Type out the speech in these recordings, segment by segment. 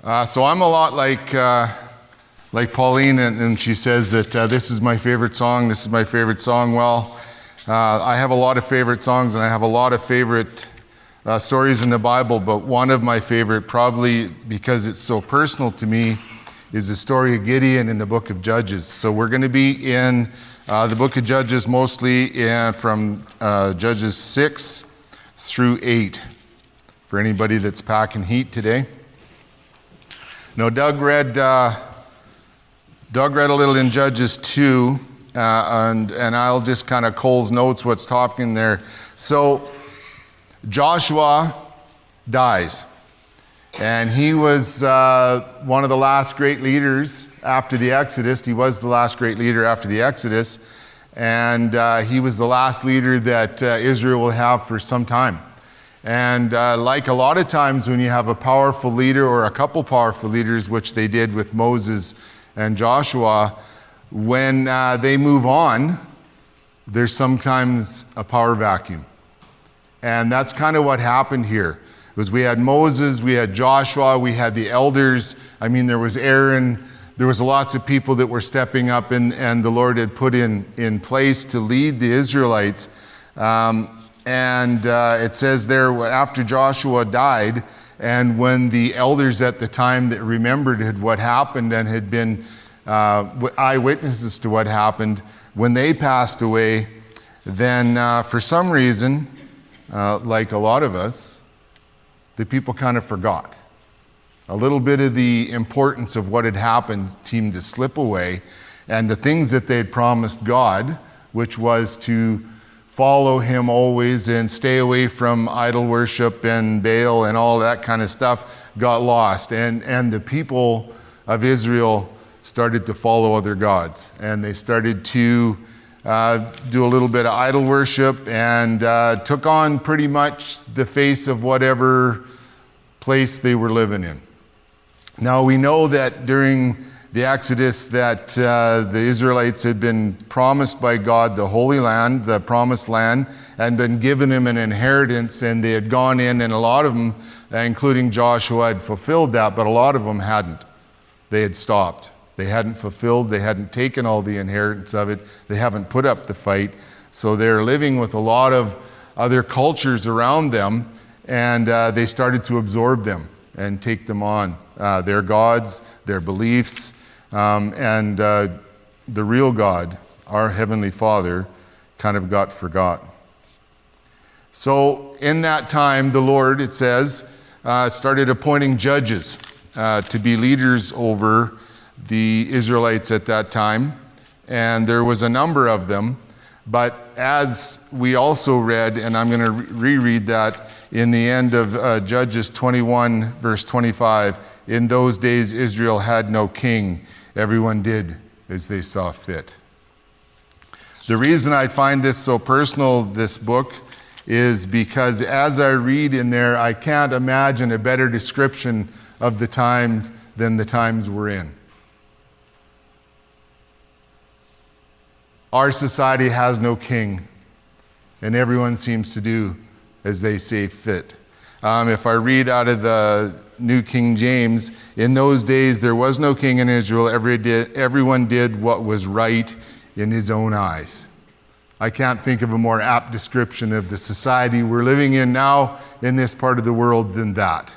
So I'm a lot like Pauline, and she says that this is my favorite song. This is my favorite song. Well, I have a lot of favorite songs, and I have a lot of favorite stories in the Bible. But one of my favorite, probably because it's so personal to me, is the story of Gideon in the book of Judges. So we're going to be in the book of Judges mostly from Judges 6 through 8 for anybody that's packing heat today. Now, Doug read a little in Judges 2, and I'll just kind of Cole's notes what's talking there. So Joshua dies, and he was one of the last great leaders after the Exodus. He was the last great leader after the Exodus, and he was the last leader that Israel will have for some time. And like a lot of times when you have a powerful leader or a couple powerful leaders, which they did with Moses and Joshua, when they move on, there's sometimes a power vacuum. And that's kind of what happened here. Was we had Moses, we had Joshua, we had the elders. I mean, there was Aaron. There was lots of people that were stepping up, and the Lord had put in place to lead the Israelites. And it says there, after Joshua died, and when the elders at the time that remembered what happened and had been eyewitnesses to what happened, when they passed away, then for some reason, like a lot of us, the people kind of forgot. A little bit of the importance of what had happened seemed to slip away, and the things that they had promised God, which was to follow him always and stay away from idol worship and Baal and all that kind of stuff, got lost. And the people of Israel started to follow other gods. And they started to do a little bit of idol worship and took on pretty much the face of whatever place they were living in. Now we know that during the Exodus that the Israelites had been promised by God the Holy Land, the Promised Land, and been given them an inheritance, and they had gone in, and a lot of them, including Joshua, had fulfilled that, but a lot of them hadn't. They had stopped. They hadn't fulfilled, they hadn't taken all the inheritance of it, they haven't put up the fight, so they're living with a lot of other cultures around them, and they started to absorb them and take them on. Their gods, their beliefs, and the real God, our Heavenly Father, kind of got forgotten. So in that time, the Lord, it says, started appointing judges to be leaders over the Israelites at that time. And there was a number of them. But as we also read, and I'm going to reread that in the end of Judges 21, verse 25, in those days Israel had no king. Everyone did as they saw fit. The reason I find this so personal, this book, is because as I read in there, I can't imagine a better description of the times than the times we're in. Our society has no king, and everyone seems to do as they see fit. If I read out of the New King James, in those days there was no king in Israel. Everyone did what was right in his own eyes. I can't think of a more apt description of the society we're living in now in this part of the world than that.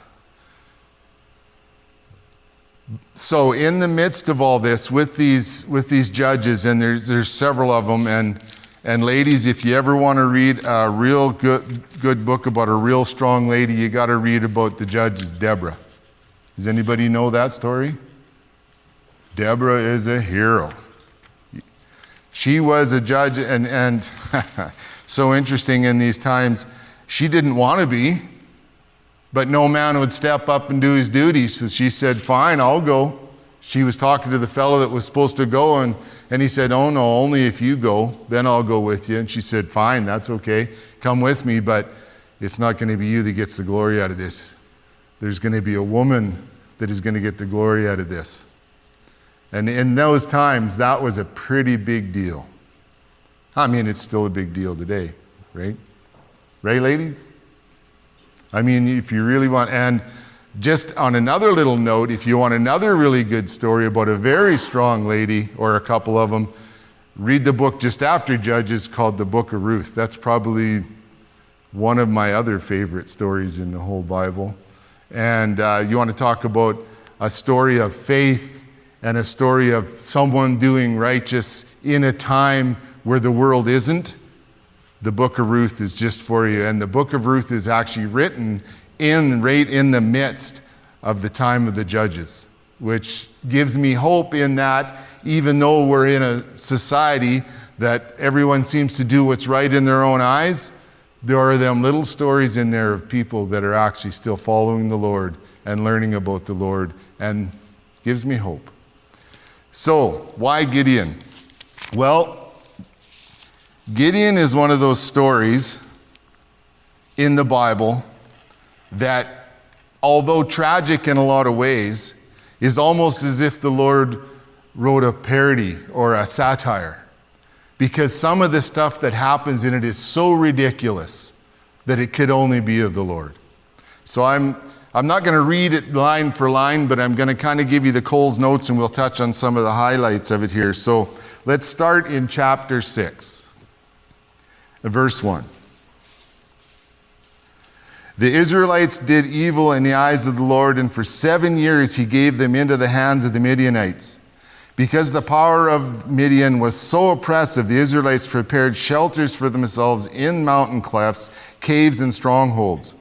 So in the midst of all this, with these judges, and there's several of them, and ladies, if you ever want to read a real good book about a real strong lady, you got to read about the judges Deborah. Does anybody know that story? Deborah is a hero. She was a judge, and so interesting in these times, she didn't want to be, but no man would step up and do his duty. So she said, fine, I'll go. She was talking to the fellow that was supposed to go, and he said, oh no, only if you go, then I'll go with you. And she said, fine, that's okay. Come with me, but it's not going to be you that gets the glory out of this. There's going to be a woman that is going to get the glory out of this. And in those times, that was a pretty big deal. I mean, it's still a big deal today, right? Right, ladies? I mean, if you really want, and Just on another little note, if you want another really good story about a very strong lady, or a couple of them, read the book just after Judges called the Book of Ruth. That's probably one of my other favorite stories in the whole Bible. And you want to talk about a story of faith and a story of someone doing righteous in a time where the world isn't, the Book of Ruth is just for you. And the Book of Ruth is actually written right in the midst of the time of the Judges, which gives me hope in that even though we're in a society that everyone seems to do what's right in their own eyes, there are them little stories in there of people that are actually still following the Lord and learning about the Lord, and gives me hope. So, why Gideon? Well, Gideon is one of those stories in the Bible that, although tragic in a lot of ways, is almost as if the Lord wrote a parody or a satire. Because some of the stuff that happens in it is so ridiculous that it could only be of the Lord. So I'm not going to read it line for line, but I'm going to kind of give you the Cole's notes and we'll touch on some of the highlights of it here. So let's start in chapter 6, verse 1. The Israelites did evil in the eyes of the Lord, and for 7 years he gave them into the hands of the Midianites. Because the power of Midian was so oppressive, the Israelites prepared shelters for themselves in mountain clefts, caves, and strongholds.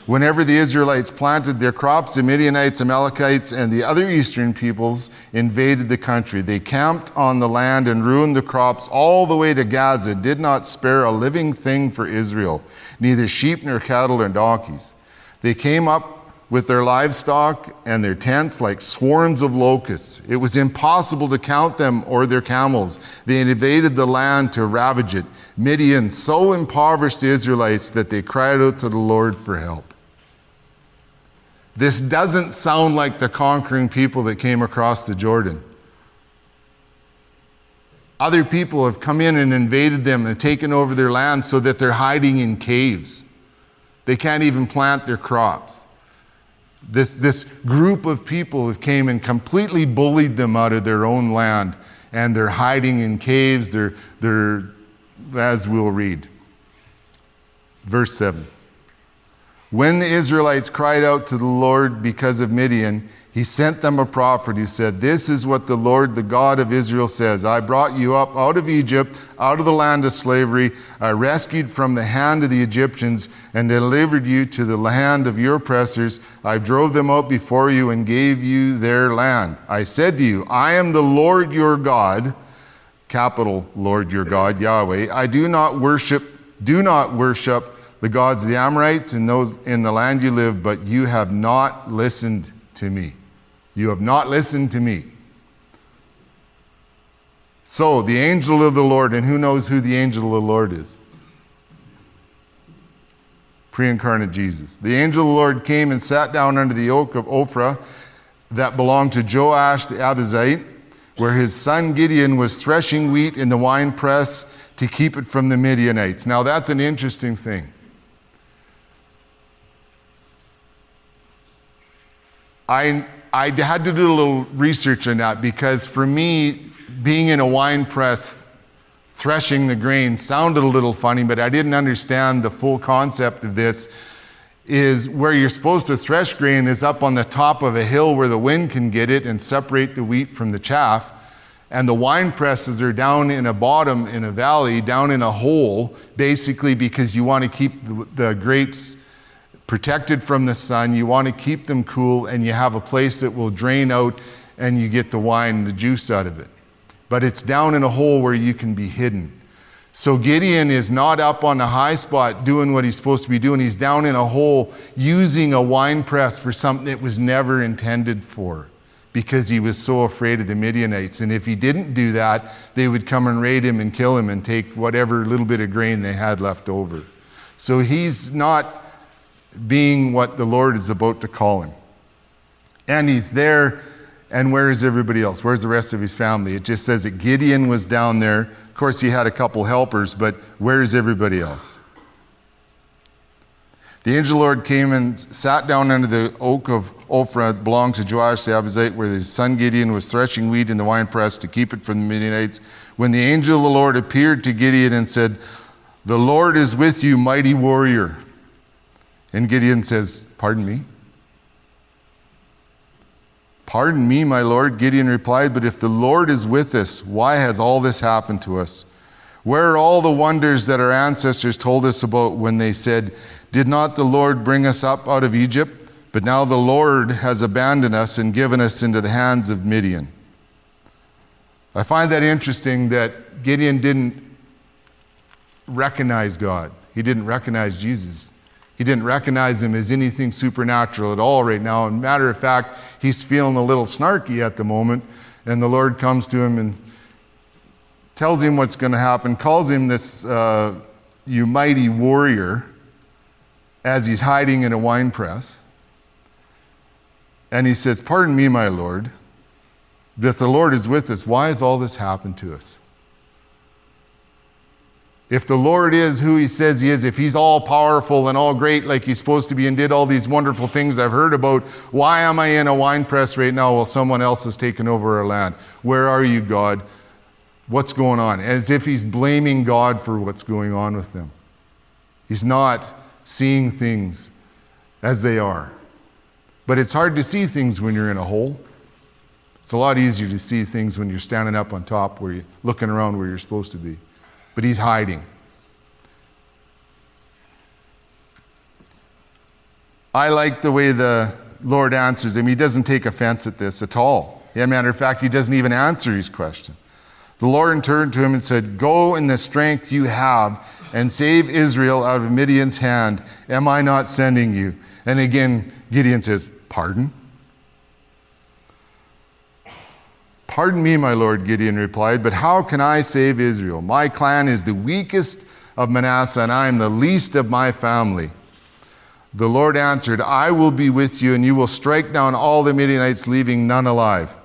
Whenever the Israelites planted their crops, the Midianites, Amalekites, and the other eastern peoples invaded the country. They camped on the land and ruined the crops all the way to Gaza, did not spare a living thing for Israel, neither sheep nor cattle nor donkeys. They came up with their livestock and their tents like swarms of locusts. It was impossible to count them or their camels. They invaded the land to ravage it. Midian so impoverished the Israelites that they cried out to the Lord for help. This doesn't sound like the conquering people that came across the Jordan. Other people have come in and invaded them and taken over their land so that they're hiding in caves. They can't even plant their crops. This group of people have came and completely bullied them out of their own land, and they're hiding in caves. They're as we'll read. Verse 7. When the Israelites cried out to the Lord because of Midian, he sent them a prophet who said, "This is what the Lord, the God of Israel says. I brought you up out of Egypt, out of the land of slavery. I rescued from the hand of the Egyptians and delivered you to the hand of your oppressors. I drove them out before you and gave you their land. I said to you, I am the Lord your God," capital Lord your God, Yahweh. "I do not worship the gods of the Amorites in the land you live, but you have not listened to me." You have not listened to me. So the angel of the Lord, and who knows who the angel of the Lord is? Pre-incarnate Jesus. The angel of the Lord came and sat down under the oak of Ophrah that belonged to Joash the Abizite, where his son Gideon was threshing wheat in the winepress to keep it from the Midianites. Now that's an interesting thing. I had to do a little research on that, because for me, being in a wine press, threshing the grain sounded a little funny, but I didn't understand the full concept of this. Is where you're supposed to thresh grain is up on the top of a hill where the wind can get it and separate the wheat from the chaff. And the wine presses are down in a bottom, in a valley, down in a hole, basically because you want to keep the grapes protected from the sun. You want to keep them cool, and you have a place that will drain out and you get the wine, the juice out of it. But it's down in a hole where you can be hidden. So Gideon is not up on a high spot doing what he's supposed to be doing. He's down in a hole using a wine press for something that was never intended for, because he was so afraid of the Midianites. And if he didn't do that, they would come and raid him and kill him and take whatever little bit of grain they had left over. So he's not being what the Lord is about to call him. And he's there, and where is everybody else? Where's the rest of his family? It just says that Gideon was down there. Of course, he had a couple helpers, but where is everybody else? The angel of the Lord came and sat down under the oak of Ophrah that belonged to Joash the Abiezrite, where his son Gideon was threshing wheat in the winepress to keep it from the Midianites. When the angel of the Lord appeared to Gideon and said, "The Lord is with you, mighty warrior." And Gideon says, "Pardon me?" "Pardon me, my Lord," Gideon replied, "but if the Lord is with us, why has all this happened to us? Where are all the wonders that our ancestors told us about when they said, 'Did not the Lord bring us up out of Egypt?' But now the Lord has abandoned us and given us into the hands of Midian." I find that interesting that Gideon didn't recognize God. He didn't recognize Jesus. He didn't recognize him as anything supernatural at all right now. And matter of fact, he's feeling a little snarky at the moment. And the Lord comes to him and tells him what's going to happen, calls him this "you mighty warrior" as he's hiding in a wine press. And he says, "Pardon me, my Lord, but if the Lord is with us, why has all this happened to us?" If the Lord is who he says he is, if he's all powerful and all great like he's supposed to be and did all these wonderful things I've heard about, why am I in a wine press right now while someone else has taken over our land? Where are you, God? What's going on? As if he's blaming God for what's going on with them. He's not seeing things as they are. But it's hard to see things when you're in a hole. It's a lot easier to see things when you're standing up on top where you're looking around where you're supposed to be. But he's hiding. I like the way the Lord answers him. He doesn't take offense at this at all. As a matter of fact, he doesn't even answer his question. The Lord turned to him and said, "Go in the strength you have and save Israel out of Midian's hand. Am I not sending you?" And again, Gideon says, "Pardon?" "Pardon me, my Lord," Gideon replied, "but how can I save Israel? My clan is the weakest of Manasseh, and I am the least of my family." The Lord answered, "I will be with you, and you will strike down all the Midianites, leaving none alive."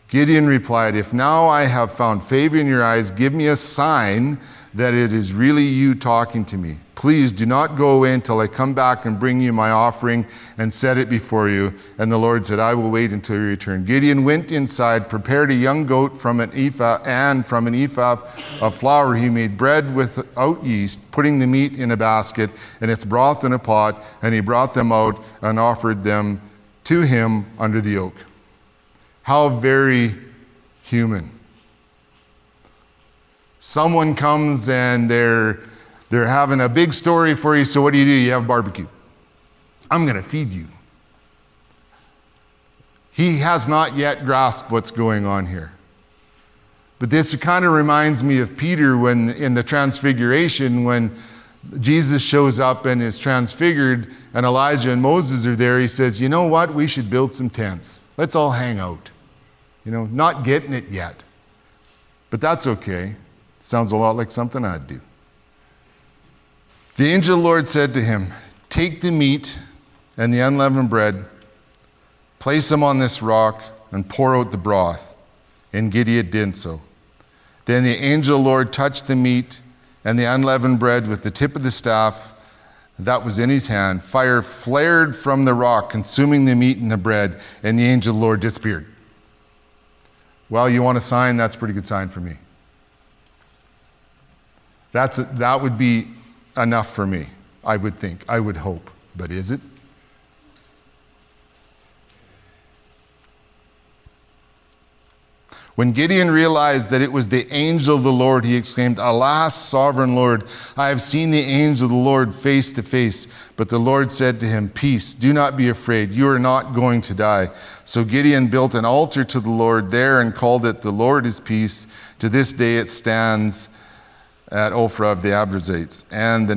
Gideon replied, "If now I have found favor in your eyes, give me a sign that it is really you talking to me. Please do not go away until I come back and bring you my offering and set it before you." And the Lord said, "I will wait until you return." Gideon went inside, prepared a young goat from an ephah, and from an ephah of flour he made bread without yeast, putting the meat in a basket and its broth in a pot, and he brought them out and offered them to him under the oak. How very human. Someone comes and they're having a big story for you, so what do? You have barbecue. I'm going to feed you. He has not yet grasped what's going on here. But this kind of reminds me of Peter when in the Transfiguration, when Jesus shows up and is transfigured and Elijah and Moses are there. He says, "You know what? We should build some tents. Let's all hang out." Not getting it yet. But that's okay. Sounds a lot like something I'd do. The angel of the Lord said to him, "Take the meat and the unleavened bread, place them on this rock, and pour out the broth." And Gideon did so. Then the angel of the Lord touched the meat and the unleavened bread with the tip of the staff that was in his hand. Fire flared from the rock, consuming the meat and the bread, and the angel of the Lord disappeared. Well, you want a sign? That's a pretty good sign for me. That would be enough for me, I would think, I would hope. But is it? When Gideon realized that it was the angel of the Lord, he exclaimed, "Alas, sovereign Lord, I have seen the angel of the Lord face to face." But the Lord said to him, "Peace, do not be afraid. You are not going to die." So Gideon built an altar to the Lord there and called it, "The Lord is Peace." To this day it stands at Ophrah of the Abiezrites. And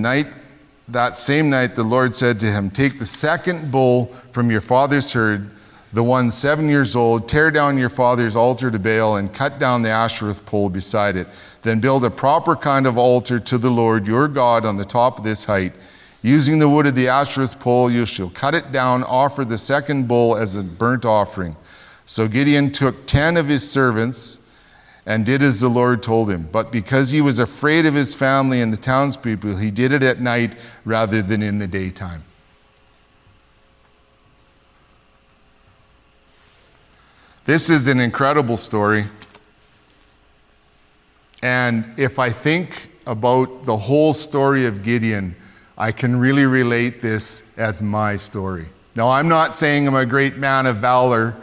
that same night the Lord said to him, "Take the second bull from your father's herd, the one 7 years old, tear down your father's altar to Baal and cut down the Asherah pole beside it. Then build a proper kind of altar to the Lord your God on the top of this height. Using the wood of the Asherah pole, you shall cut it down, offer the second bull as a burnt offering." So Gideon took 10 of his servants and did as the Lord told him. But because he was afraid of his family and the townspeople, he did it at night rather than in the daytime. This is an incredible story. And if I think about the whole story of Gideon, I can really relate this as my story. Now, I'm not saying I'm a great man of valor,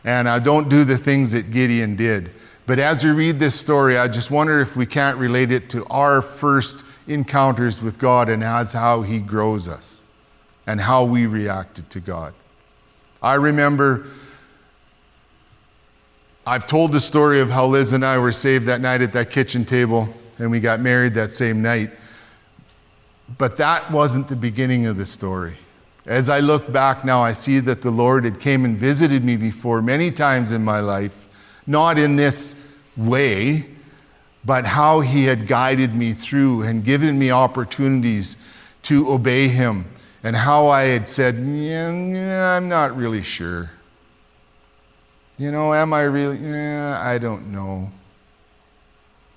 and I don't do the things that Gideon did. But as we read this story, I just wonder if we can't relate it to our first encounters with God and as how he grows us and how we reacted to God. I remember, I've told the story of how Liz and I were saved that night at that kitchen table, and we got married that same night. But that wasn't the beginning of the story. As I look back now, I see that the Lord had came and visited me before many times in my life, not in this way, but how he had guided me through and given me opportunities to obey him, and how I had said, yeah, I'm not really sure. Am I really? I don't know.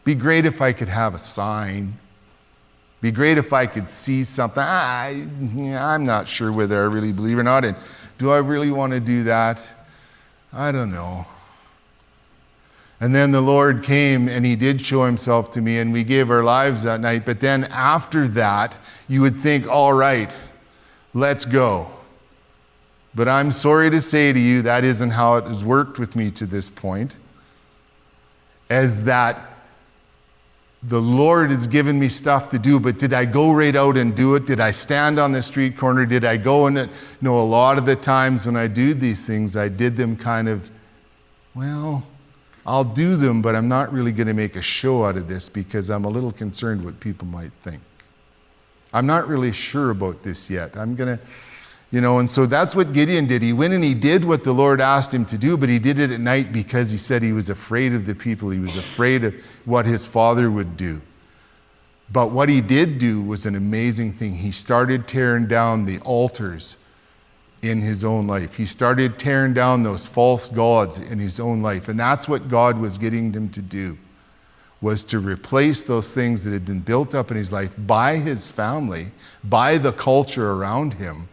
Be great if I could have a sign. Be great if I could see something. I'm not sure whether I really believe or not. And do I really want to do that? I don't know. And then the Lord came and he did show himself to me, and we gave our lives that night. But then after that, you would think, all right, let's go. But I'm sorry to say to you, that isn't how it has worked with me to this point. As that the Lord has given me stuff to do, but did I go right out and do it? Did I stand on the street corner? Did I go and no, a lot of the times when I do these things, I did them kind of, well, I'll do them, but I'm not really going to make a show out of this because I'm a little concerned what people might think. I'm not really sure about this yet. I'm going to, and so that's what Gideon did. He went and he did what the Lord asked him to do, but he did it at night because he said he was afraid of the people. He was afraid of what his father would do. But what he did do was an amazing thing. He started tearing down the altars in his own life. He started tearing down those false gods in his own life. And that's what God was getting him to do, was to replace those things that had been built up in his life by his family, by the culture around him.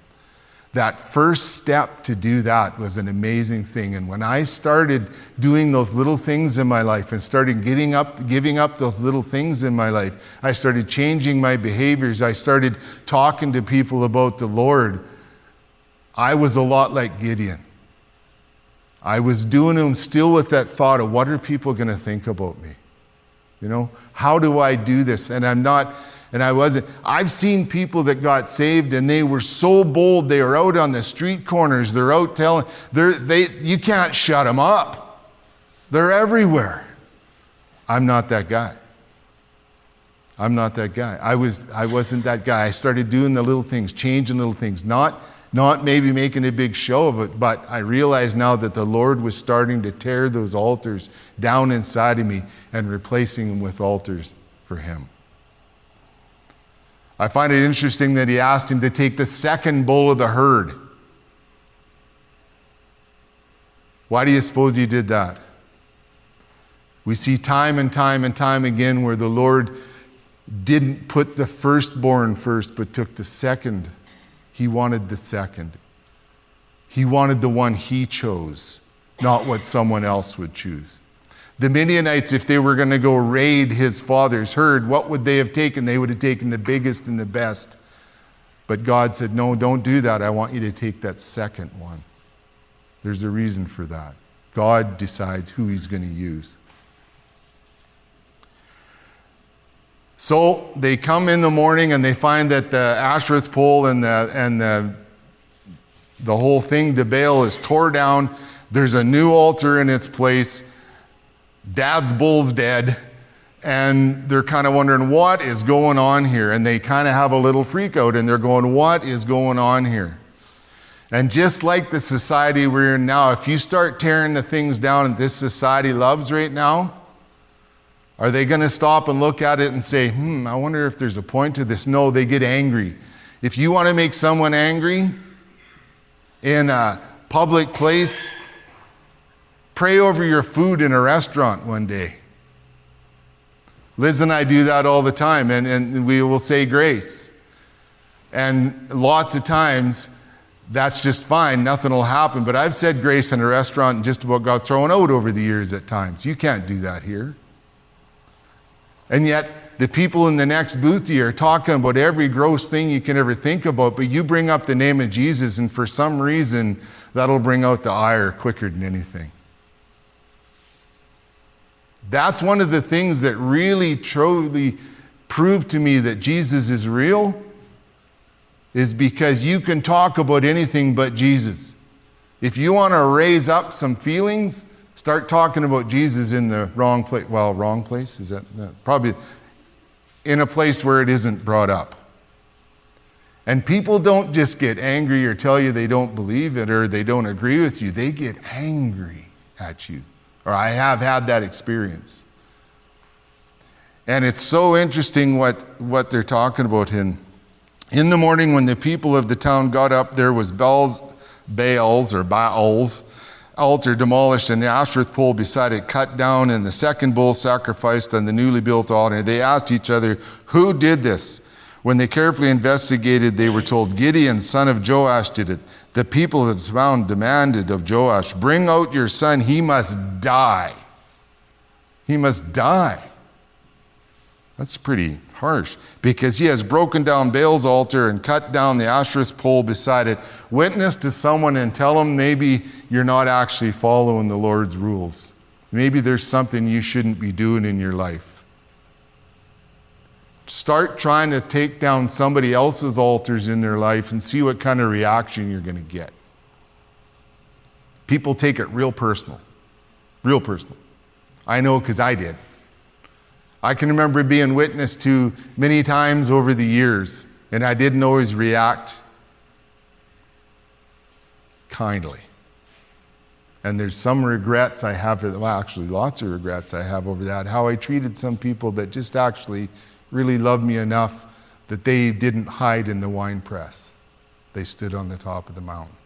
That first step to do that was an amazing thing. And when I started doing those little things in my life and started giving up those little things in my life, I started changing my behaviors. I started talking to people about the Lord. I was a lot like Gideon. I was doing them still with that thought of what are people going to think about me? How do I do this? And I wasn't. I've seen people that got saved and they were so bold. They were out on the street corners. They're out telling, you can't shut them up. They're everywhere. I'm not that guy. I'm not that guy. I wasn't that guy. I started doing the little things, changing little things, not maybe making a big show of it, but I realized now that the Lord was starting to tear those altars down inside of me and replacing them with altars for him. I find it interesting that he asked him to take the second bull of the herd. Why do you suppose he did that? We see time and time and time again where the Lord didn't put the firstborn first, but took the second. He wanted the second. He wanted the one he chose, not what someone else would choose. The Midianites, if they were going to go raid his father's herd, what would they have taken? They would have taken the biggest and the best. But God said, no, don't do that. I want you to take that second one. There's a reason for that. God decides who he's going to use. So they come in the morning and they find that the Asherah pole and the whole thing to Baal is tore down. There's a new altar in its place. Dad's bull's dead. And they're kind of wondering what is going on here. And they kind of have a little freak out and they're going, what is going on here? And just like the society we're in now, if you start tearing the things down that this society loves right now, are they going to stop and look at it and say, I wonder if there's a point to this? No, they get angry. If you want to make someone angry in a public place, pray over your food in a restaurant one day. Liz and I do that all the time, and we will say grace. And lots of times, that's just fine, nothing will happen. But I've said grace in a restaurant and just about got thrown out over the years at times. You can't do that here. And yet, the people in the next booth to you are talking about every gross thing you can ever think about, but you bring up the name of Jesus, and for some reason, that'll bring out the ire quicker than anything. That's one of the things that really, truly proved to me that Jesus is real, is because you can talk about anything but Jesus. If you want to raise up some feelings, start talking about Jesus in the wrong place. Well, wrong place? Is that probably in a place where it isn't brought up. And people don't just get angry or tell you they don't believe it or they don't agree with you. They get angry at you. Or I have had that experience. And it's so interesting what they're talking about. In the morning when the people of the town got up, there was Baal's altar demolished and the Ashereth pole beside it cut down and the second bull sacrificed on the newly built altar. They asked each other, who did this? When they carefully investigated, they were told, Gideon, son of Joash, did it. The people of the town demanded of Joash, bring out your son, he must die. He must die. That's pretty harsh, because he has broken down Baal's altar and cut down the Ashereth pole beside it. Witness to someone and tell them maybe you're not actually following the Lord's rules. Maybe there's something you shouldn't be doing in your life. Start trying to take down somebody else's altars in their life and see what kind of reaction you're going to get. People take it real personal. Real personal. I know because I did. I can remember being witnessed to many times over the years, and I didn't always react kindly. And there's some regrets I have, well, actually lots of regrets I have over that, how I treated some people that just actually really loved me enough that they didn't hide in the wine press. They stood on the top of the mountain.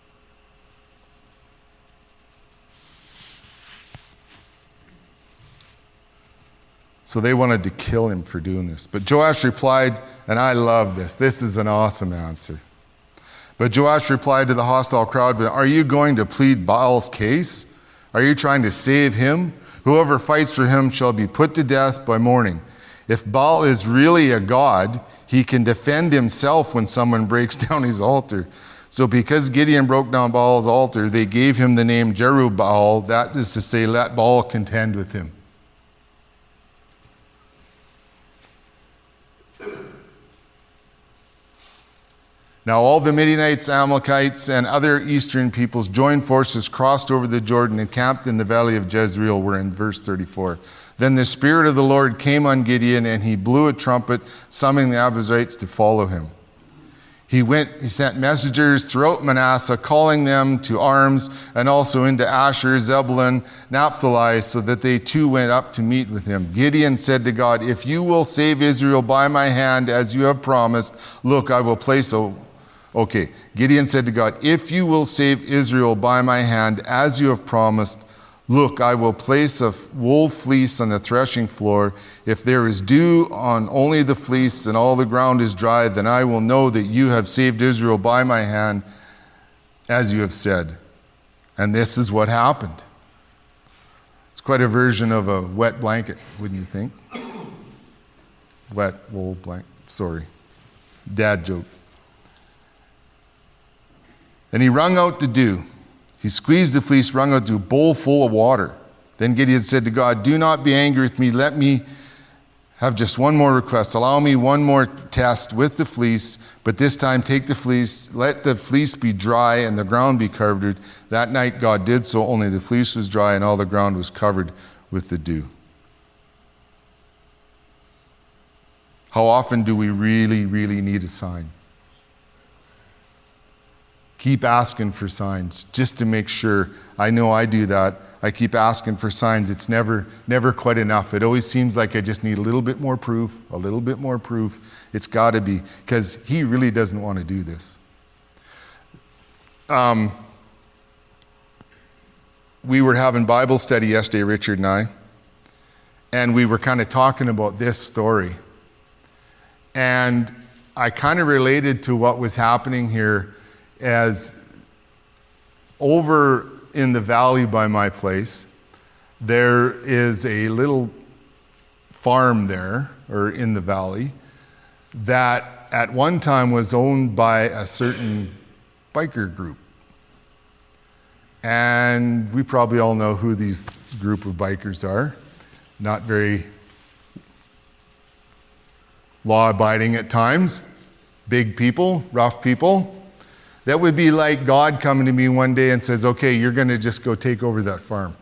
So they wanted to kill him for doing this. But Joash replied, and I love this. This is an awesome answer. But Joash replied to the hostile crowd, are you going to plead Baal's case? Are you trying to save him? Whoever fights for him shall be put to death by morning. If Baal is really a god, he can defend himself when someone breaks down his altar. So because Gideon broke down Baal's altar, they gave him the name Jerubbaal. That is to say, let Baal contend with him. Now all the Midianites, Amalekites, and other eastern peoples joined forces, crossed over the Jordan, and camped in the valley of Jezreel. We're in verse 34. Then the Spirit of the Lord came on Gideon, and he blew a trumpet, summoning the Abiezrites to follow him. He sent messengers throughout Manasseh, calling them to arms, and also into Asher, Zebulun, Naphtali, so that they too went up to meet with him. Gideon said to God, if you will save Israel by my hand, as you have promised, look, I will place a... Okay, Gideon said to God, if you will save Israel by my hand, as you have promised, look, I will place a wool fleece on the threshing floor. If there is dew on only the fleece and all the ground is dry, then I will know that you have saved Israel by my hand, as you have said. And this is what happened. It's quite a version of a wet blanket, wouldn't you think? Wet wool blanket. Sorry. Dad joke. And he wrung out the dew. He squeezed the fleece, wrung out a bowl full of water. Then Gideon said to God, do not be angry with me. Let me have just one more request. Allow me one more test with the fleece, but this time take the fleece, let the fleece be dry and the ground be covered. That night God did so, only the fleece was dry and all the ground was covered with the dew. How often do we really, really need a sign? Keep asking for signs just to make sure. I know I do that. I keep asking for signs. It's never quite enough. It always seems like I just need a little bit more proof, a little bit more proof. It's got to be, because he really doesn't want to do this. We were having Bible study yesterday, Richard and I, and we were kind of talking about this story. And I kind of related to what was happening here as over in the valley by my place, there is a little farm there, or in the valley, that at one time was owned by a certain biker group. And we probably all know who these group of bikers are. Not very law-abiding at times, big people, rough people. That would be like God coming to me one day and says, okay, you're going to just go take over that farm.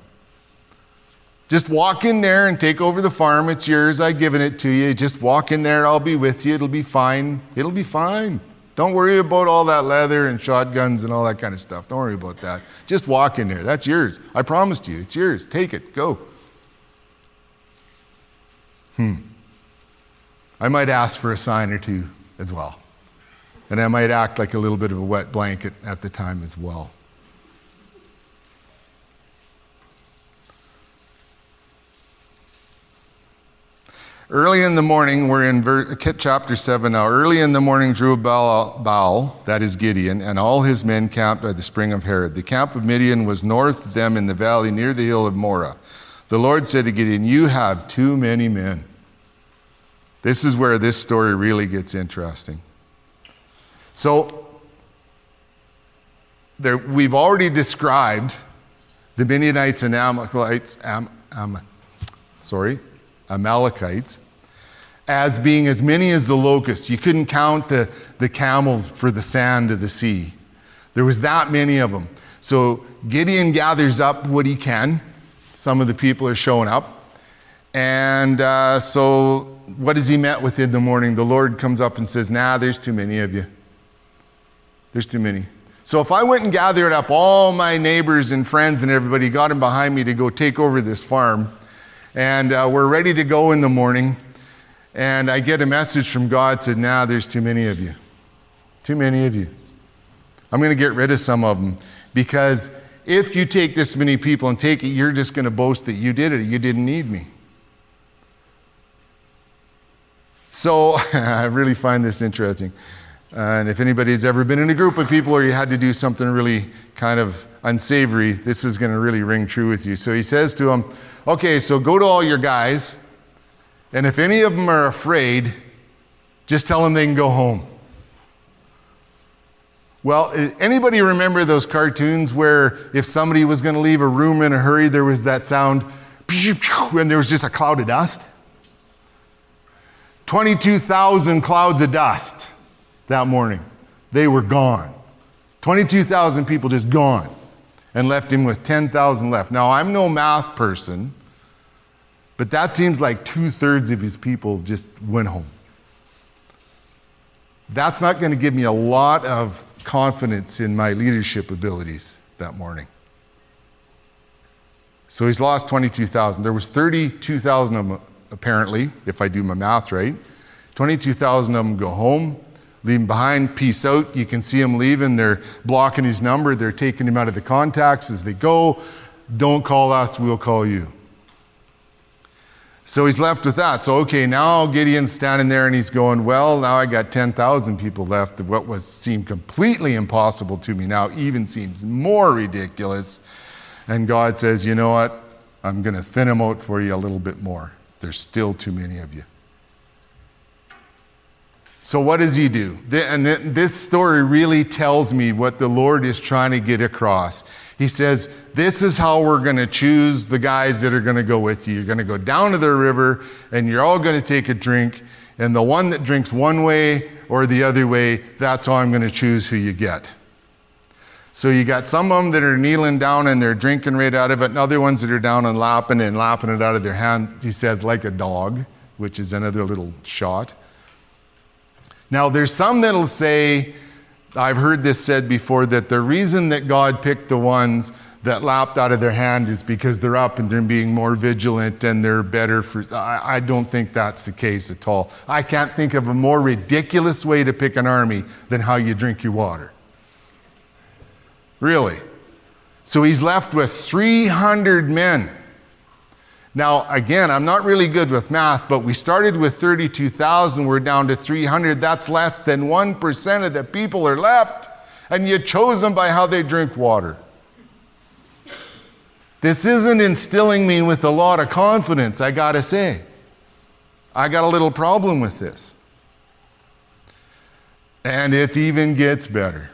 Just walk in there and take over the farm. It's yours. I've given it to you. Just walk in there. I'll be with you. It'll be fine. It'll be fine. Don't worry about all that leather and shotguns and all that kind of stuff. Don't worry about that. Just walk in there. That's yours. I promised you. It's yours. Take it. Go. I might ask for a sign or two as well. And I might act like a little bit of a wet blanket at the time as well. Early in the morning, we're in chapter 7 now. Early in the morning, Jerubbaal, that is Gideon, and all his men camped by the spring of Harod. The camp of Midian was north of them in the valley near the hill of Morah. The Lord said to Gideon, you have too many men. This is where this story really gets interesting. So, we've already described the Midianites and Amalekites as being as many as the locusts. You couldn't count the camels for the sand of the sea. There was that many of them. So Gideon gathers up what he can. Some of the people are showing up. And so what has he met with in the morning? The Lord comes up and says, nah, there's too many of you. There's too many. So if I went and gathered up all my neighbors and friends and everybody, got them behind me to go take over this farm, and we're ready to go in the morning, and I get a message from God said, nah, there's too many of you. Too many of you. I'm going to get rid of some of them, because if you take this many people and take it, you're just going to boast that you did it. You didn't need me. So I really find this interesting. And if anybody's ever been in a group of people or you had to do something really kind of unsavory, this is going to really ring true with you. So he says to them, okay, so go to all your guys, and if any of them are afraid, just tell them they can go home. Well, anybody remember those cartoons where if somebody was going to leave a room in a hurry, there was that sound, and there was just a cloud of dust? 22,000 clouds of dust that morning. They were gone. 22,000 people just gone, and left him with 10,000 left. Now, I'm no math person, but that seems like 2/3 of his people just went home. That's not going to give me a lot of confidence in my leadership abilities that morning. So he's lost 22,000. There was 32,000 of them, apparently, if I do my math right. 22,000 of them go home, leave him behind, peace out. You can see him leaving. They're blocking his number. They're taking him out of the contacts as they go. Don't call us, we'll call you. So he's left with that. So, okay, now Gideon's standing there and he's going, well, now I got 10,000 people left. What seemed completely impossible to me now even seems more ridiculous. And God says, you know what? I'm going to thin them out for you a little bit more. There's still too many of you. So what does he do? And this story really tells me what the Lord is trying to get across. He says, this is how we're going to choose the guys that are going to go with you. You're going to go down to the river, and you're all going to take a drink. And the one that drinks one way or the other way, that's how I'm going to choose who you get. So you got some of them that are kneeling down and they're drinking right out of it, and other ones that are down and lapping it out of their hand, he says, like a dog, which is another little shot. Now, there's some that'll say, I've heard this said before, that the reason that God picked the ones that lapped out of their hand is because they're up and they're being more vigilant and they're better for... I don't think that's the case at all. I can't think of a more ridiculous way to pick an army than how you drink your water. Really. So he's left with 300 men. Now, again, I'm not really good with math, but we started with 32,000. We're down to 300. That's less than 1% of the people are left. And you chose them by how they drink water. This isn't instilling me with a lot of confidence, I gotta say. I got a little problem with this. And it even gets better.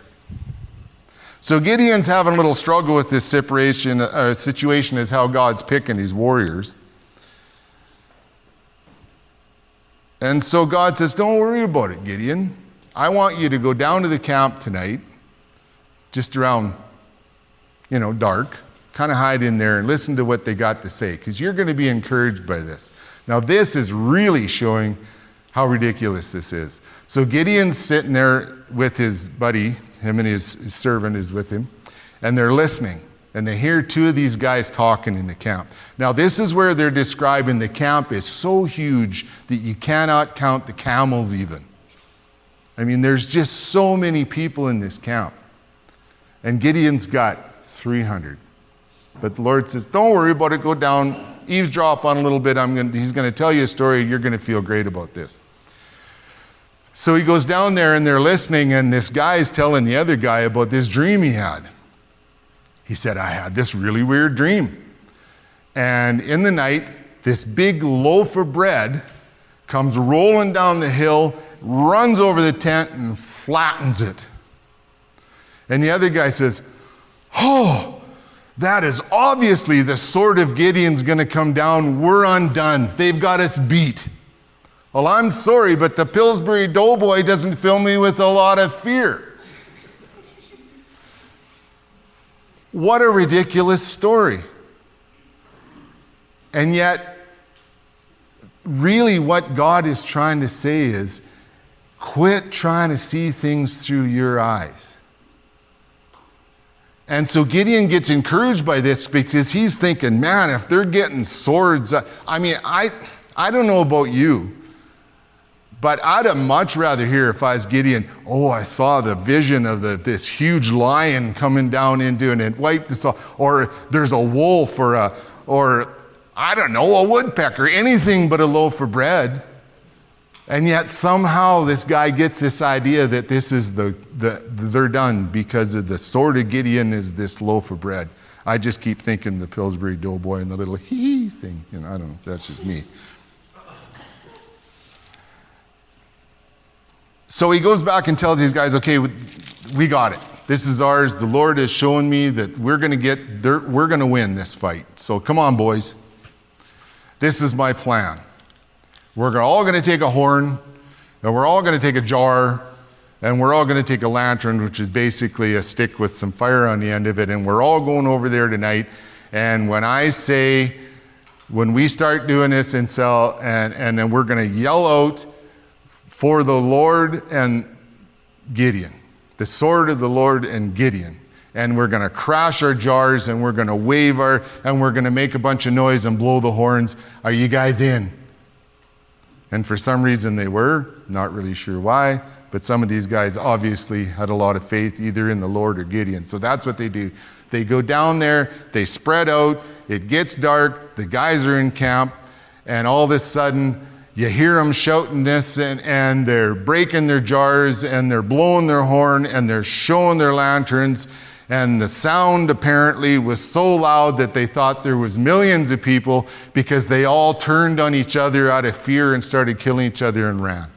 So Gideon's having a little struggle with this situation as how God's picking his warriors. And so God says, don't worry about it, Gideon. I want you to go down to the camp tonight, just around, dark. Kind of hide in there and listen to what they got to say, because you're going to be encouraged by this. Now, this is really showing how ridiculous this is. So Gideon's sitting there with his buddy, him and his servant is with him, and they're listening. And they hear two of these guys talking in the camp. Now, this is where they're describing the camp is so huge that you cannot count the camels even. I mean, there's just so many people in this camp. And Gideon's got 300. But the Lord says, don't worry about it, go down, eavesdrop on a little bit. He's going to tell you a story, you're going to feel great about this. So he goes down there and they're listening, and this guy is telling the other guy about this dream he had. He said, I had this really weird dream. And in the night, this big loaf of bread comes rolling down the hill, runs over the tent and flattens it. And the other guy says, oh, that is obviously the sword of Gideon's going to come down. We're undone. They've got us beat. Well, I'm sorry, but the Pillsbury Doughboy doesn't fill me with a lot of fear. What a ridiculous story. And yet, really what God is trying to say is, quit trying to see things through your eyes. And so Gideon gets encouraged by this because he's thinking, man, if they're getting swords, I don't know about you, but I'd have much rather hear if I was Gideon, I saw the vision of this huge lion coming down into and it wiped us all, or there's a wolf or I don't know, a woodpecker, anything but a loaf of bread. And yet somehow this guy gets this idea that this is they're done because of the sword of Gideon is this loaf of bread. I just keep thinking the Pillsbury Doughboy and the little hee thing. I don't know, that's just me. So he goes back and tells these guys, okay, we got it. This is ours. The Lord has shown me that we're going to win this fight. So come on, boys. This is my plan. We're all going to take a horn, and we're all going to take a jar, and we're all going to take a lantern, which is basically a stick with some fire on the end of it, and we're all going over there tonight. And when we start doing this and then we're going to yell out for the Lord and Gideon, the sword of the Lord and Gideon. And we're going to crash our jars, and we're going to wave and we're going to make a bunch of noise and blow the horns. Are you guys in? And for some reason they were, not really sure why, but some of these guys obviously had a lot of faith either in the Lord or Gideon. So that's what they do. They go down there, they spread out, it gets dark, the guys are in camp, and all of a sudden you hear them shouting this, and they're breaking their jars, and they're blowing their horn, and they're showing their lanterns. And the sound apparently was so loud that they thought there was millions of people because they all turned on each other out of fear and started killing each other and ran.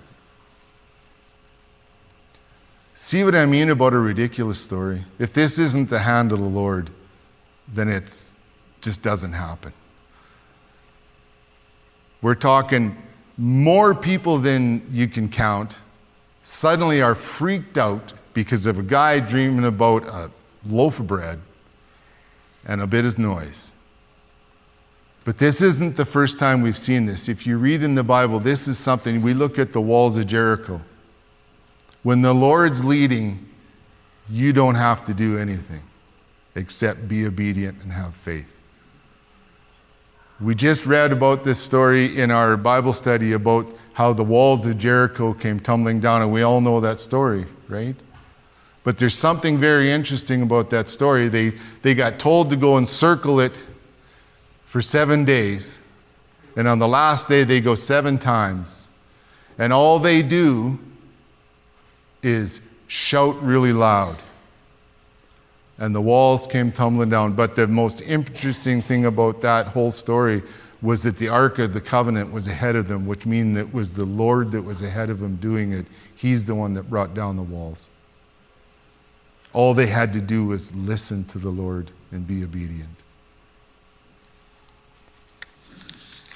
See what I mean about a ridiculous story? If this isn't the hand of the Lord, then it just doesn't happen. We're talking more people than you can count suddenly are freaked out because of a guy dreaming about a loaf of bread and a bit of noise. But this isn't the first time we've seen this. If you read in the Bible, this is something, we look at the walls of Jericho. When the Lord's leading, you don't have to do anything except be obedient and have faith. We just read about this story in our Bible study about how the walls of Jericho came tumbling down, and we all know that story, right? But there's something very interesting about that story. They got told to go and circle it for 7 days. And on the last day, they go 7 times. And all they do is shout really loud. And the walls came tumbling down. But the most interesting thing about that whole story was that the Ark of the Covenant was ahead of them, which means it was the Lord that was ahead of them doing it. He's the one that brought down the walls. All they had to do was listen to the Lord and be obedient.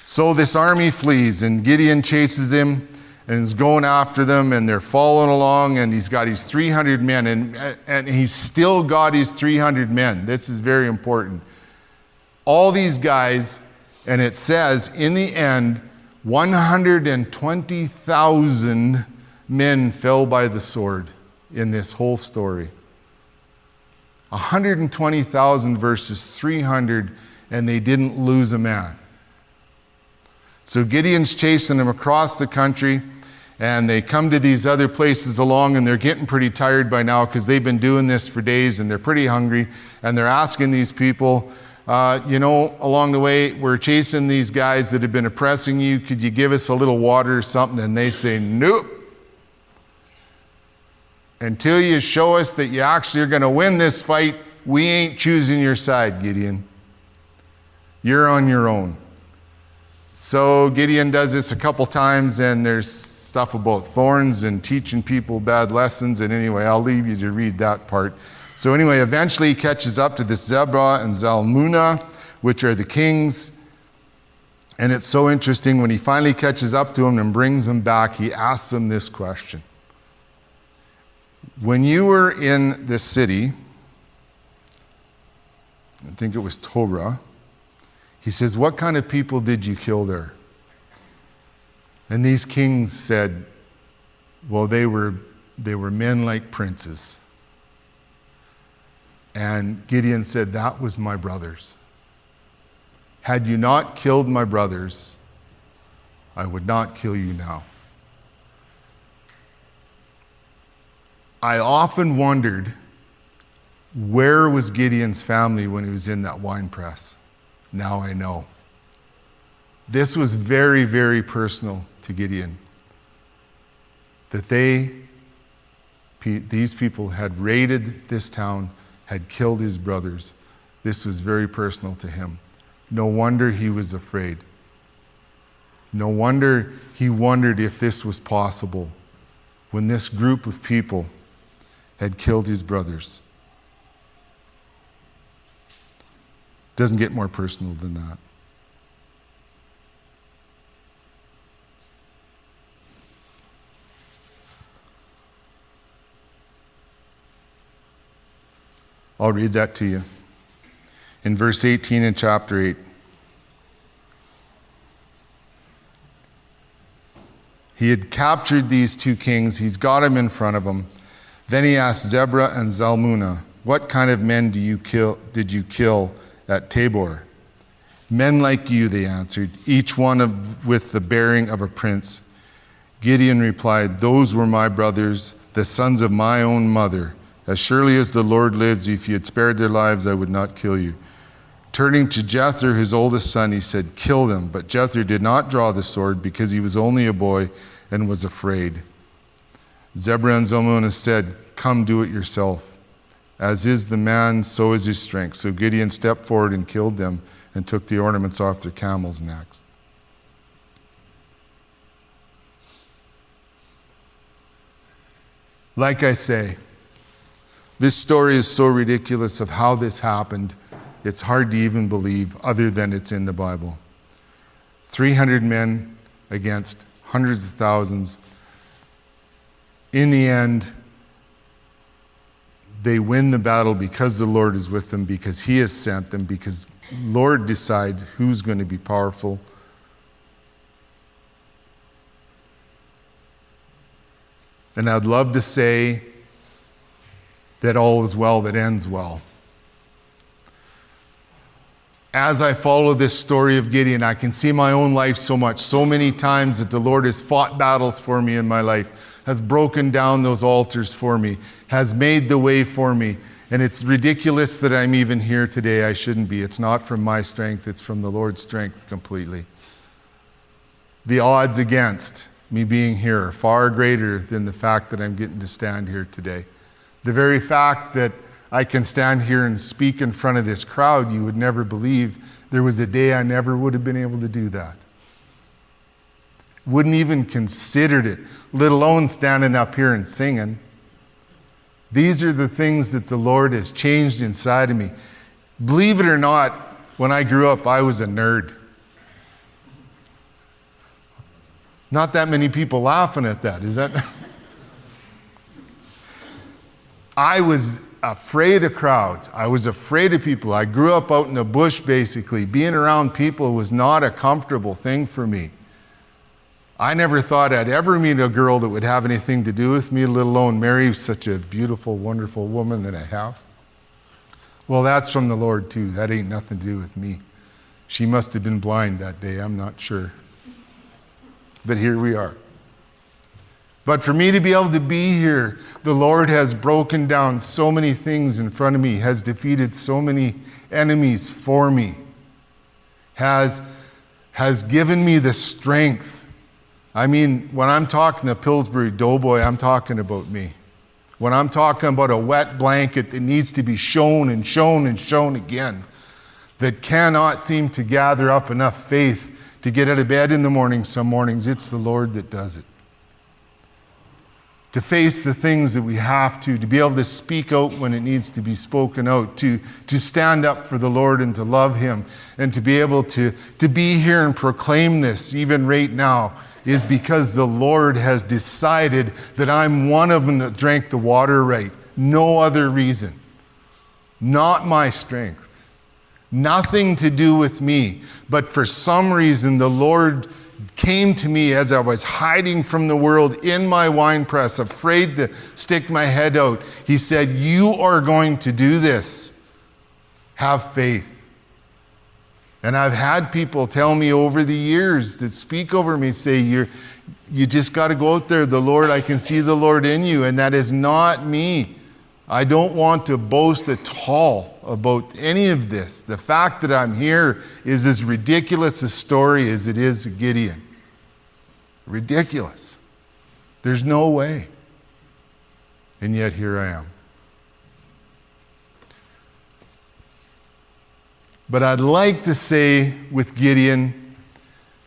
So this army flees, and Gideon chases him and is going after them, and they're following along, and he's got his 300 men, and he's still got his 300 men. This is very important. All these guys, and it says, in the end, 120,000 men fell by the sword in this whole story. 120,000 versus 300, and they didn't lose a man. So Gideon's chasing them across the country, and they come to these other places along, and they're getting pretty tired by now because they've been doing this for days, and they're pretty hungry, and they're asking these people, along the way, we're chasing these guys that have been oppressing you. Could you give us a little water or something? And they say, nope. Until you show us that you actually are going to win this fight, we ain't choosing your side, Gideon. You're on your own. So Gideon does this a couple times, and there's stuff about thorns and teaching people bad lessons. And anyway, I'll leave you to read that part. So anyway, eventually he catches up to this Zebra and Zalmunna, which are the kings. And it's so interesting, when he finally catches up to them and brings them back, he asks them this question. When you were in this city, I think it was Torah, he says, what kind of people did you kill there? And these kings said, well, they were men like princes. And Gideon said, that was my brothers. Had you not killed my brothers, I would not kill you now. I often wondered, where was Gideon's family when he was in that wine press? Now I know. This was very, very personal to Gideon. That these people had raided this town, had killed his brothers. This was very personal to him. No wonder he was afraid. No wonder he wondered if this was possible when this group of people had killed his brothers. Doesn't get more personal than that. I'll read that to you. In verse 18 in chapter 8. He had captured these 2 kings. He's got them in front of him. Then he asked Zebra and Zalmunna, what kind of men did you kill at Tabor? Men like you, they answered, each one with the bearing of a prince. Gideon replied, those were my brothers, the sons of my own mother. As surely as the Lord lives, if you had spared their lives, I would not kill you. Turning to Jethro, his oldest son, he said, kill them. But Jethro did not draw the sword because he was only a boy and was afraid. Zebra and Zalmunna said, come do it yourself. As is the man, so is his strength. So Gideon stepped forward and killed them and took the ornaments off their camels' necks. Like I say, this story is so ridiculous of how this happened, it's hard to even believe other than it's in the Bible. 300 men against hundreds of thousands. In the end, they win the battle because the Lord is with them, because He has sent them, because Lord decides who's going to be powerful. And I'd love to say that all is well that ends well. As I follow this story of Gideon, I can see my own life so many times that the Lord has fought battles for me in my life, has broken down those altars for me, has made the way for me. And it's ridiculous that I'm even here today. I shouldn't be. It's not from my strength, it's from the Lord's strength completely. the odds against me being here are far greater than the fact that I'm getting to stand here today. The very fact that I can stand here and speak in front of this crowd, you would never believe there was a day I never would have been able to do that. Wouldn't even considered it, let alone standing up here and singing. These are the things that the Lord has changed inside of me. Believe it or not, when I grew up, I was a nerd. Not that many people laughing at that, is that? I was afraid of crowds. I was afraid of people. I grew up out in the bush, basically. Being around people was not a comfortable thing for me. I never thought I'd ever meet a girl that would have anything to do with me, let alone marry such a beautiful, wonderful woman that I have. Well, that's from the Lord too. That ain't nothing to do with me. She must have been blind that day, I'm not sure. But here we are. But for me to be able to be here, the Lord has broken down so many things in front of me, has defeated so many enemies for me, has given me the strength. I mean, when I'm talking to Pillsbury Doughboy, I'm talking about me. When I'm talking about a wet blanket that needs to be shown and shown and shown again, that cannot seem to gather up enough faith to get out of bed in the morning some mornings, it's the Lord that does it. To face the things that we have to be able to speak out when it needs to be spoken out, to stand up for the Lord and to love Him, and to be able to be here and proclaim this even right now is because the Lord has decided that I'm one of them that drank the water right. No other reason. Not my strength. Nothing to do with me. But for some reason, the Lord came to me as I was hiding from the world in my wine press, afraid to stick my head out. He said, "You are going to do this. Have faith." And I've had people tell me over the years that speak over me, say, you just got to go out there. The Lord, I can see the Lord in you. And that is not me. I don't want to boast at all about any of this. The fact that I'm here is as ridiculous a story as it is Gideon. Ridiculous. There's no way. And yet here I am. But I'd like to say with Gideon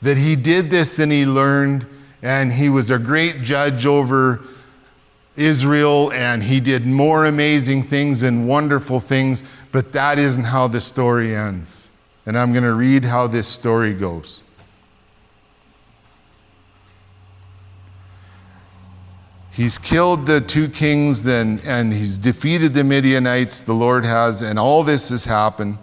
that he did this and he learned, and he was a great judge over Israel, and he did more amazing things and wonderful things, but that isn't how the story ends. And I'm going to read how this story goes. He's killed the two kings then, and he's defeated the Midianites, the Lord has, and all this has happened.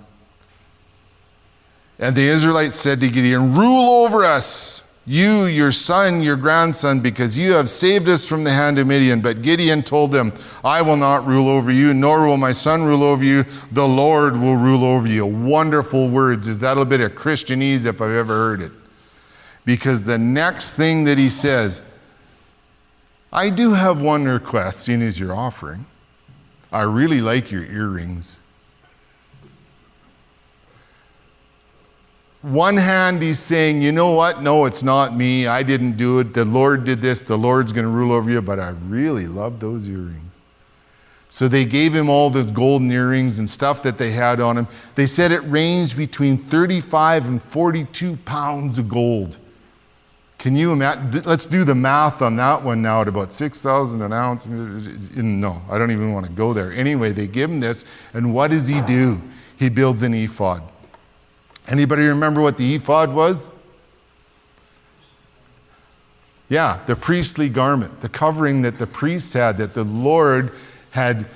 And the Israelites said to Gideon, "Rule over us, you, your son, your grandson, because you have saved us from the hand of Midian." But Gideon told them, "I will not rule over you, nor will my son rule over you. The Lord will rule over you." Wonderful words. Is that a bit of Christianese if I've ever heard it? Because the next thing that he says, "I do have one request, seeing as you're offering. I really like your earrings." One hand he's saying, you know what? No, it's not me. I didn't do it. The Lord did this. The Lord's going to rule over you. But I really love those earrings. So they gave him all those golden earrings and stuff that they had on him. They said it ranged between 35 and 42 pounds of gold. Can you imagine? Let's do the math on that one now at about 6,000 an ounce. No, I don't even want to go there. Anyway, they give him this. And what does he do? He builds an ephod. Anybody remember what the ephod was? Yeah, the priestly garment, the covering that the priests had, that the Lord had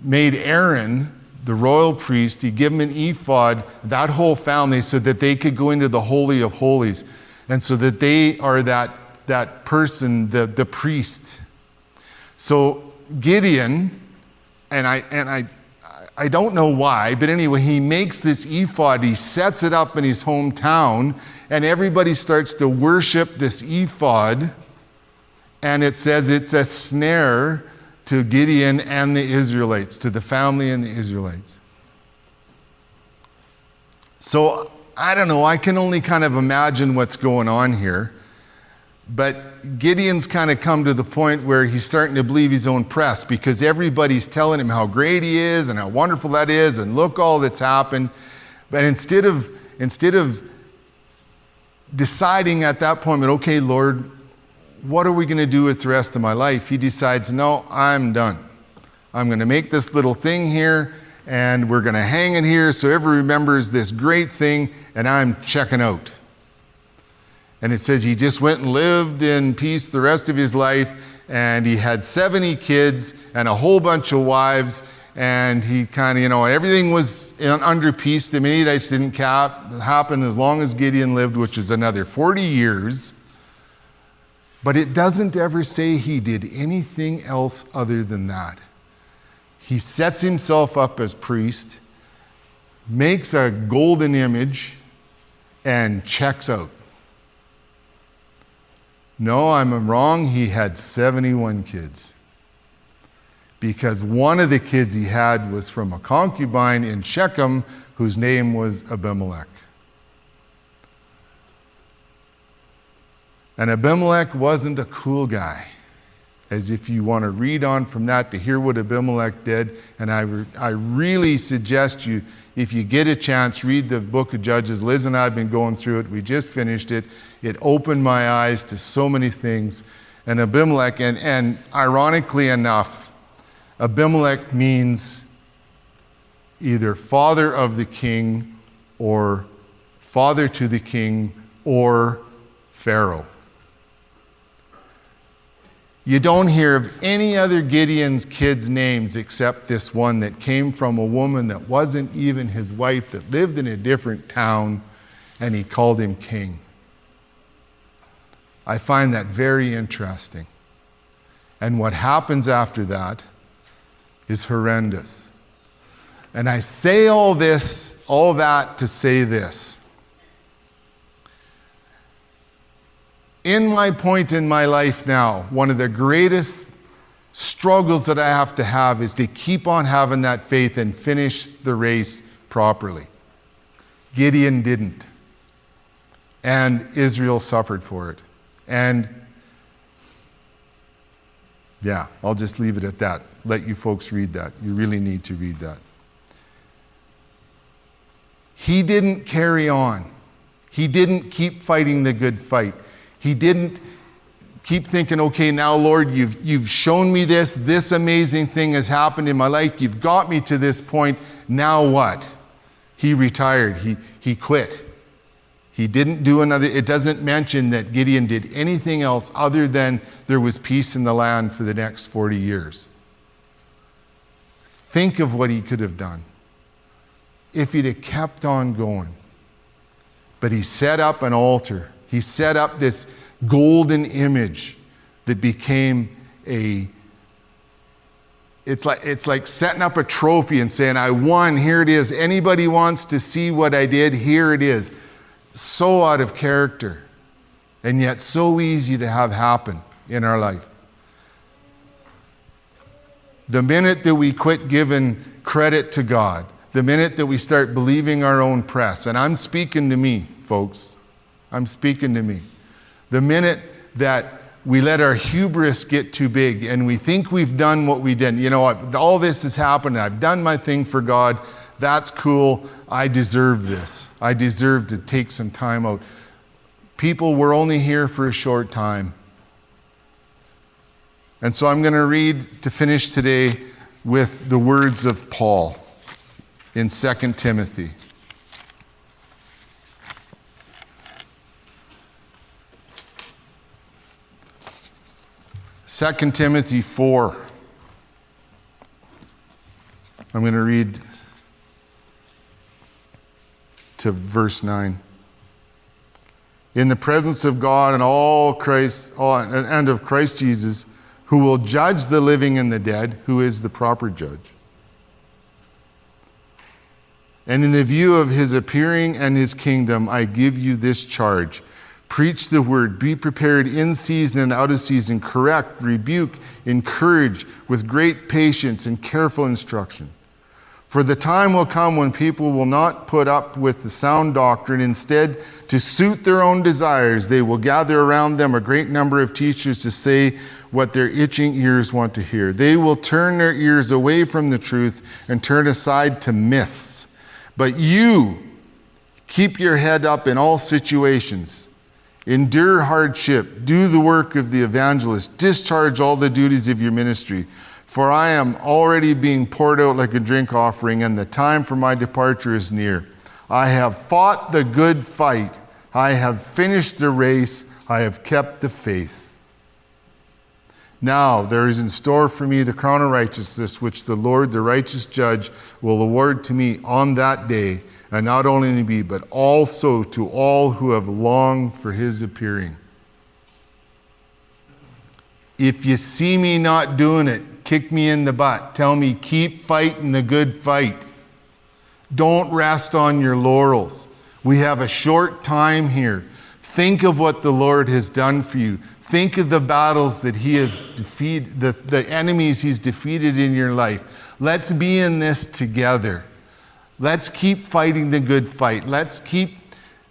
made Aaron, the royal priest, he gave him an ephod, that whole family, so that they could go into the Holy of Holies. And so that they are that person, the priest. So Gideon, and I don't know why, but anyway, he makes this ephod, he sets it up in his hometown, and everybody starts to worship this ephod, and it says it's a snare to Gideon and the Israelites, to the family and the Israelites. So, I don't know, I can only kind of imagine what's going on here. But Gideon's kind of come to the point where he's starting to believe his own press, because everybody's telling him how great he is and how wonderful that is, and look all that's happened. But instead of deciding at that point, okay, Lord, what are we going to do with the rest of my life? He decides, no, I'm done. I'm going to make this little thing here, and we're going to hang it here so everyone remembers this great thing, and I'm checking out. And it says he just went and lived in peace the rest of his life, and he had 70 kids and a whole bunch of wives, and he kind of, everything was under peace. The Midianites didn't happen as long as Gideon lived, which is another 40 years. But it doesn't ever say he did anything else other than that. He sets himself up as priest, makes a golden image, and checks out. No, I'm wrong. He had 71 kids. Because one of the kids he had was from a concubine in Shechem whose name was Abimelech. And Abimelech wasn't a cool guy. As if you want to read on from that to hear what Abimelech did. And I really suggest you, if you get a chance, read the book of Judges. Liz and I have been going through it. We just finished it. It opened my eyes to so many things. And Abimelech, and ironically enough, Abimelech means either father of the king or father to the king or Pharaoh. You don't hear of any other Gideon's kids' names except this one that came from a woman that wasn't even his wife, that lived in a different town, and he called him king. I find that very interesting. And what happens after that is horrendous. And I say all that to say this. In my point in my life now, one of the greatest struggles that I have to have is to keep on having that faith and finish the race properly. Gideon didn't. And Israel suffered for it. And yeah, I'll just leave it at that. Let you folks read that. You really need to read that. He didn't carry on. He didn't keep fighting the good fight. He didn't keep thinking, okay, now Lord, you've shown me this amazing thing has happened in my life. You've got me to this point. Now what? He retired. He quit. He didn't do another. It doesn't mention that Gideon did anything else other than there was peace in the land for the next 40 years. Think of what he could have done if he'd have kept on going. But he set up an altar. He set up this golden image that became it's like setting up a trophy and saying, I won, here it is. Anybody wants to see what I did, here it is. So out of character, and yet so easy to have happen in our life. The minute that we quit giving credit to God, the minute that we start believing our own press, and I'm speaking to me, folks, I'm speaking to me. The minute that we let our hubris get too big and we think we've done what we did, all this has happened, I've done my thing for God, that's cool, I deserve this. I deserve to take some time out. People, we're only here for a short time. And so I'm going to read to finish today with the words of Paul in 2 Timothy. 2 Timothy 4. I'm going to read to verse 9. In the presence of God and and of Christ Jesus, who will judge the living and the dead, who is the proper judge. And in the view of his appearing and his kingdom, I give you this charge. Preach the word, be prepared in season and out of season, correct, rebuke, encourage with great patience and careful instruction. For the time will come when people will not put up with the sound doctrine. Instead, to suit their own desires, they will gather around them a great number of teachers to say what their itching ears want to hear. They will turn their ears away from the truth and turn aside to myths. But you keep your head up in all situations. Endure hardship. Do the work of the evangelist. Discharge all the duties of your ministry. For I am already being poured out like a drink offering, and the time for my departure is near. I have fought the good fight. I have finished the race. I have kept the faith. Now there is in store for me the crown of righteousness, which the Lord, the righteous judge, will award to me on that day, and not only to me, but also to all who have longed for his appearing. If you see me not doing it, kick me in the butt. Tell me, keep fighting the good fight. Don't rest on your laurels. We have a short time here. Think of what the Lord has done for you. Think of the battles that he has defeated, the enemies he's defeated in your life. Let's be in this together. Let's keep fighting the good fight. Let's keep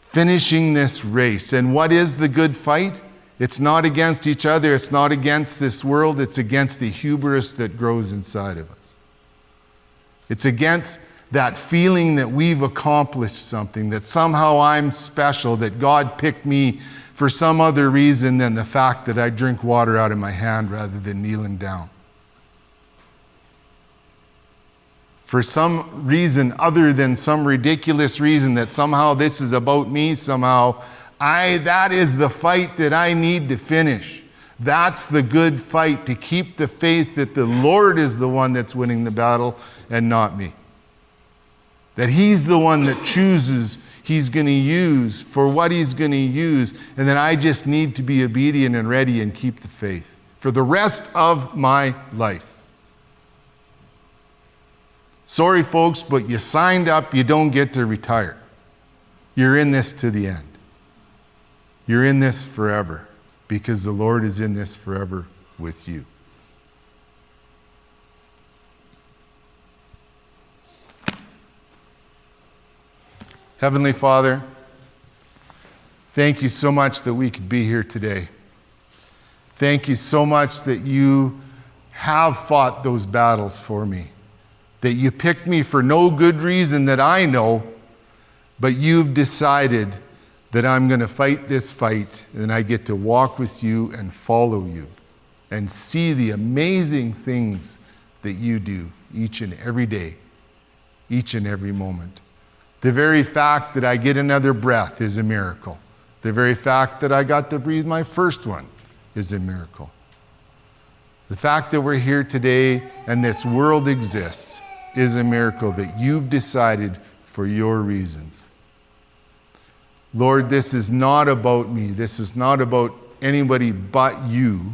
finishing this race. And what is the good fight? It's not against each other. It's not against this world. It's against the hubris that grows inside of us. It's against that feeling that we've accomplished something, that somehow I'm special, that God picked me for some other reason than the fact that I drink water out of my hand rather than kneeling down. For some reason other than some ridiculous reason that somehow this is about me, somehow that is the fight that I need to finish. That's the good fight, to keep the faith that the Lord is the one that's winning the battle and not me. That he's the one that chooses he's going to use for what he's going to use, and then I just need to be obedient and ready and keep the faith for the rest of my life. Sorry, folks, but you signed up, you don't get to retire. You're in this to the end. You're in this forever because the Lord is in this forever with you. Heavenly Father, thank you so much that we could be here today. Thank you so much that you have fought those battles for me, that you picked me for no good reason that I know, but you've decided that I'm going to fight this fight, and I get to walk with you and follow you and see the amazing things that you do each and every day, each and every moment. The very fact that I get another breath is a miracle. The very fact that I got to breathe my first one is a miracle. The fact that we're here today and this world exists is a miracle that you've decided for your reasons. Lord, this is not about me. This is not about anybody but you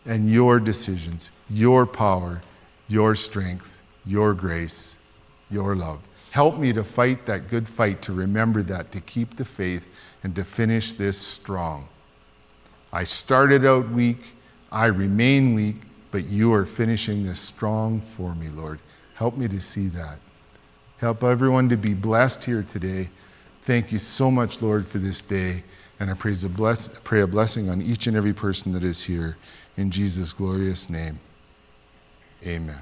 and your decisions, your power, your strength, your grace, your love. Help me to fight that good fight, to remember that, to keep the faith, and to finish this strong. I started out weak. I remain weak, but you are finishing this strong for me, Lord. Help me to see that. Help everyone to be blessed here today. Thank you so much, Lord, for this day. And I pray a blessing on each and every person that is here. In Jesus' glorious name, amen.